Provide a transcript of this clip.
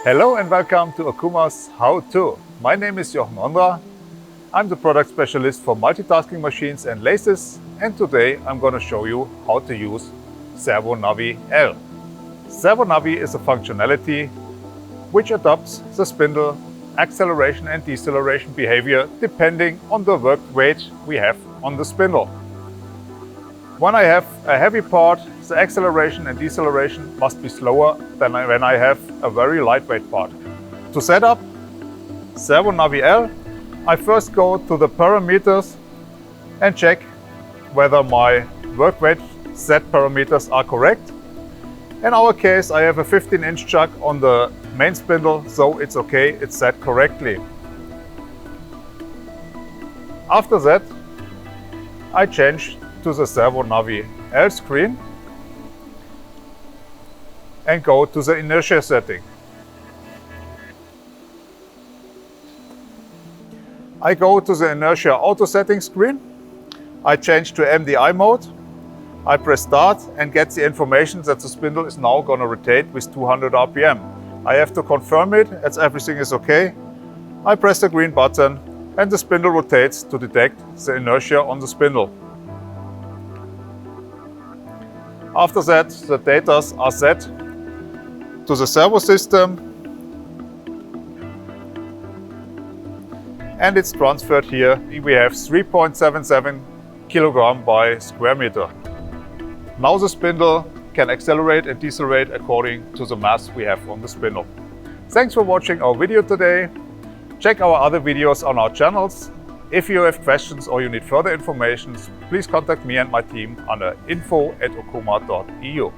Hello and welcome to Okuma's How-To. My name is Jochen Ondra. I'm the product specialist for multitasking machines and lathes, and today I'm going to show you how to use Servo NAVI L. Servo NAVI is a functionality which adopts the spindle acceleration and deceleration behavior depending on the work weight we have on the spindle. When I have a heavy part, the acceleration and deceleration must be slower than when I have a very lightweight part. To set up Servo NAVI L, I first go to the parameters and check whether my work weight set parameters are correct. In our case, I have a 15-inch chuck on the main spindle, so it's okay, it's set correctly. After that, I change to the Servo NAVI L screen and go to the inertia setting. I go to the inertia auto setting screen. I change to MDI mode. I press start and get the information that the spindle is now going to rotate with 200 RPM. I have to confirm it as everything is okay. I press the green button and the spindle rotates to detect the inertia on the spindle. After that, the data are set to the servo system and it's transferred here. We have 3.77 kg by square meter. Now the spindle can accelerate and decelerate according to the mass we have on the spindle. Thanks for watching our video today. Check our other videos on our channels. If you have questions or you need further information, please contact me and my team under info@okuma.eu.